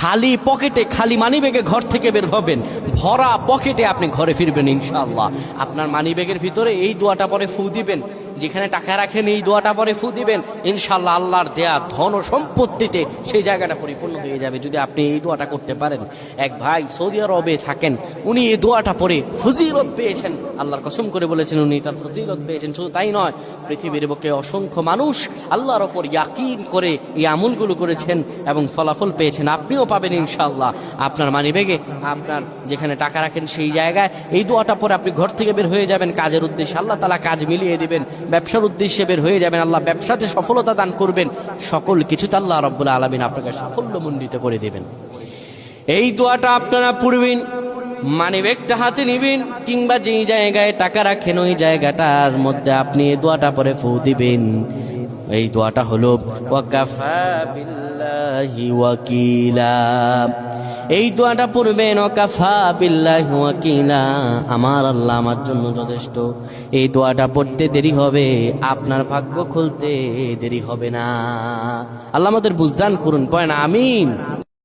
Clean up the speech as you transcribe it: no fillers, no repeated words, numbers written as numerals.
খালি পকেটে, খালি মানিব্যাগে ঘর থেকে বের হবেন, ভরা পকেটে আপনি ঘরে ফিরবেন ইনশাআল্লাহ। আপনার মানিব্যাগের ভিতরে এই দোয়াটা পরে ফু দিবেন, যেখানে টাকা রাখেন এই দোয়াটা পরে ফু দিবেন, ইনশাআল্লাহ আল্লাহর দেয়া ধন ও সম্পত্তিতে সেই জায়গাটা পরিপূর্ণ হয়ে যাবে যদি আপনি এই দোয়াটা করতে পারেন। এক ভাই সৌদি আরবে থাকেন, উনি এই দোয়াটা পরে ফজিলত পেয়েছেন, আল্লাহর কসম করে বলেছেন উনি এটার ফজিলত পেয়েছেন। শুধু তাই নয়, পৃথিবীর বুকে অসংখ্য মানুষ আল্লাহর ওপর ইয়াকিন করে এই আমলগুলো করেছেন এবং ফলাফল পেয়েছেন। আপনিও পাবেন ইনশাআল্লাহ। আপনার মানিব্যাগে, আপনার যেখানে টাকা রাখেন সেই জায়গায় এই দোয়াটা পরে আপনি ঘর থেকে বের হয়ে যাবেন কাজের উদ্দেশ্যে, আল্লাহ তাআলা কাজ মিলিয়ে দিবেন। ব্যবসার উদ্দেশ্যে বের হয়ে যাবেন, আল্লাহ ব্যবসাতে সফলতা দান করবেন। সকল কিছুতে আল্লাহ রাব্বুল আলামিন আপনাকে সাফল্যমণ্ডিত করে দিবেন। এই দোয়াটা আপনারা পড়বেন, মানিব্যাগটা হাতে নিবেন, কিংবা যেই জায়গায় টাকা রাখেন ওই জায়গাটার মধ্যে আপনি এই দোয়াটা পরে ফু দিবেন। এই দোয়াটা হলো ওয়াকাফা বিল্লাহি ওয়াকিলা। এই দোয়াটা পড়বেন, ওয়াকাফা বিল্লাহি ওয়াকিলা, আমার আল্লাহ আমার জন্য যথেষ্ট। এই দোয়াটা পড়তে দেরি হবে, আপনার ভাগ্য খুলতে দেরি হবে না। আল্লাহ আমাদের বুঝদান করুন, পড়েন আমিন।